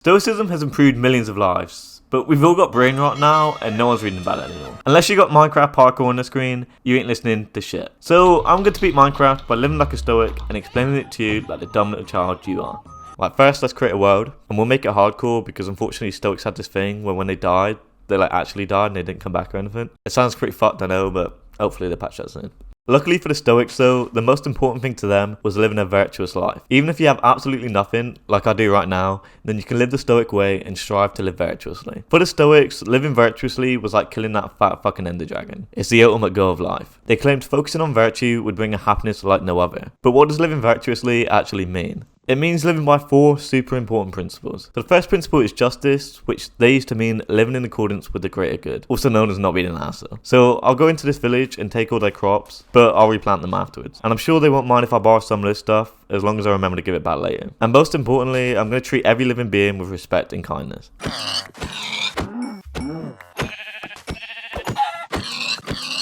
Stoicism has improved millions of lives, but we've all got brain rot now and no one's reading about it anymore. Unless you got Minecraft parkour on the screen, you ain't listening to shit. So I'm going to beat Minecraft by living like a Stoic and explaining it to you like the dumb little child you are. Right, first let's create a world, and we'll make it hardcore because unfortunately Stoics had this thing where when they died, they actually died and they didn't come back or anything. It sounds pretty fucked, I know, but hopefully they patch that soon. Luckily for the Stoics though, the most important thing to them was living a virtuous life. Even if you have absolutely nothing, like I do right now, then you can live the Stoic way and strive to live virtuously. For the Stoics, living virtuously was like killing that fat fucking ender dragon. It's the ultimate goal of life. They claimed focusing on virtue would bring a happiness like no other. But what does living virtuously actually mean? It means living by 4 super important principles. So the first principle is justice, which they used to mean living in accordance with the greater good, also known as not being an asshole. So I'll go into this village and take all their crops, but I'll replant them afterwards. And I'm sure they won't mind if I borrow some of this stuff, as long as I remember to give it back later. And most importantly, I'm going to treat every living being with respect and kindness.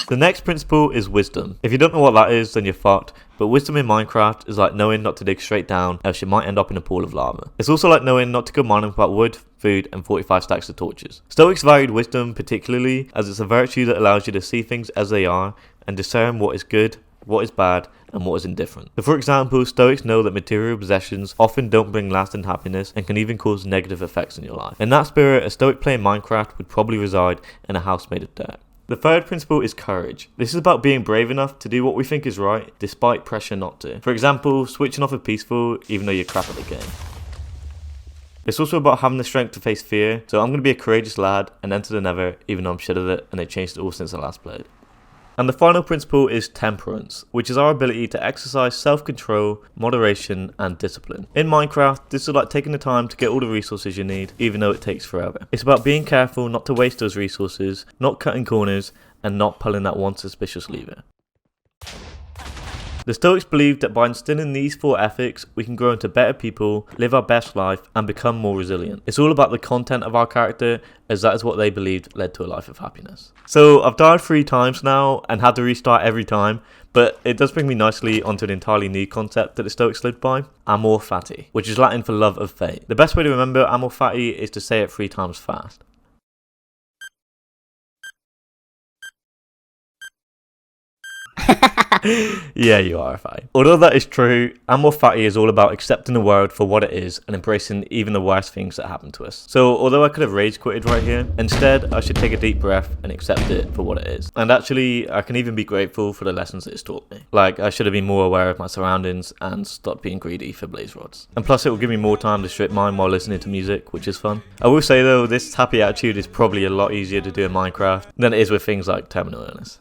The next principle is wisdom. If you don't know what that is, then you're fucked. But wisdom in Minecraft is like knowing not to dig straight down, else you might end up in a pool of lava. It's also like knowing not to go mining without wood, food, and 45 stacks of torches. Stoics valued wisdom particularly, as it's a virtue that allows you to see things as they are and discern what is good, what is bad, and what is indifferent. So for example, Stoics know that material possessions often don't bring lasting happiness and can even cause negative effects in your life. In that spirit, a Stoic playing Minecraft would probably reside in a house made of dirt. The third principle is courage. This is about being brave enough to do what we think is right, despite pressure not to. For example, switching off of peaceful even though you're crap at the game. It's also about having the strength to face fear, so I'm going to be a courageous lad and enter the nether even though I'm shit at it and they changed it all since I last played. And the final principle is temperance, which is our ability to exercise self-control, moderation, and discipline. In Minecraft, this is like taking the time to get all the resources you need, even though it takes forever. It's about being careful not to waste those resources, not cutting corners, and not pulling that one suspicious lever. The Stoics believed that by instilling these 4 ethics, we can grow into better people, live our best life, and become more resilient. It's all about the content of our character, as that is what they believed led to a life of happiness. So I've died 3 times now and had to restart every time, but it does bring me nicely onto an entirely new concept that the Stoics lived by, amor fati, which is Latin for love of fate. The best way to remember amor fati is to say it 3 times fast. Yeah, you are fine. Although that is true, amor fati is all about accepting the world for what it is and embracing even the worst things that happen to us. So although I could have rage quitted right here, instead I should take a deep breath and accept it for what it is. And actually, I can even be grateful for the lessons it's taught me. Like, I should have been more aware of my surroundings and stopped being greedy for blaze rods. And plus it will give me more time to strip mine while listening to music, which is fun. I will say though, this happy attitude is probably a lot easier to do in Minecraft than it is with things like terminal illness.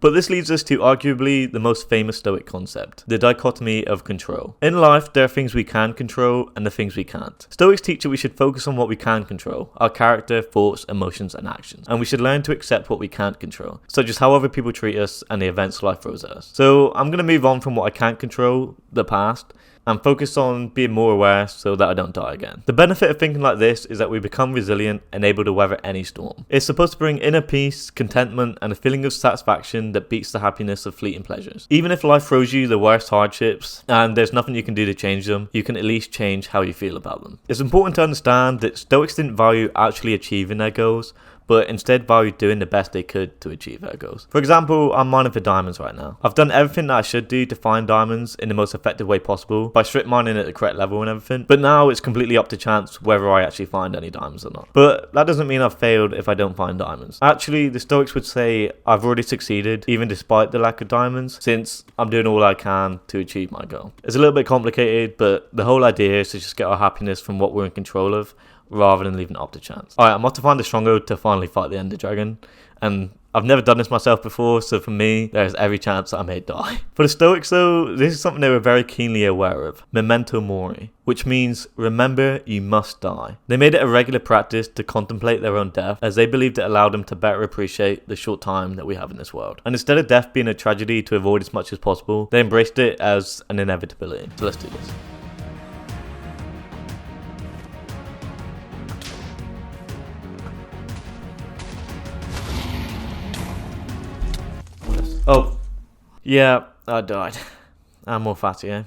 But this leads us to arguably the most famous Stoic concept, the dichotomy of control. In life, there are things we can control and the things we can't. Stoics teach that we should focus on what we can control, our character, thoughts, emotions, and actions. And we should learn to accept what we can't control, such as how other people treat us and the events life throws at us. So I'm going to move on from what I can't control, the past, and focus on being more aware so that I don't die again. The benefit of thinking like this is that we become resilient and able to weather any storm. It's supposed to bring inner peace, contentment, and a feeling of satisfaction that beats the happiness of fleeting pleasures. Even if life throws you the worst hardships and there's nothing you can do to change them, you can at least change how you feel about them. It's important to understand that Stoics didn't value actually achieving their goals, but instead valued doing the best they could to achieve their goals. For example, I'm mining for diamonds right now. I've done everything that I should do to find diamonds in the most effective way possible by strip mining at the correct level and everything, but now it's completely up to chance whether I actually find any diamonds or not. But that doesn't mean I've failed if I don't find diamonds. Actually, the Stoics would say I've already succeeded even despite the lack of diamonds, since I'm doing all I can to achieve my goal. It's a little bit complicated, but the whole idea is to just get our happiness from what we're in control of, rather than leaving it up to chance. Alright, I'm off to find the stronghold to finally fight the ender dragon, and I've never done this myself before, so for me, there's every chance that I may die. For the Stoics though, this is something they were very keenly aware of, memento mori, which means remember you must die. They made it a regular practice to contemplate their own death, as they believed it allowed them to better appreciate the short time that we have in this world. And instead of death being a tragedy to avoid as much as possible, they embraced it as an inevitability. So let's do this. Oh, yeah, I died. I'm more fatty, eh?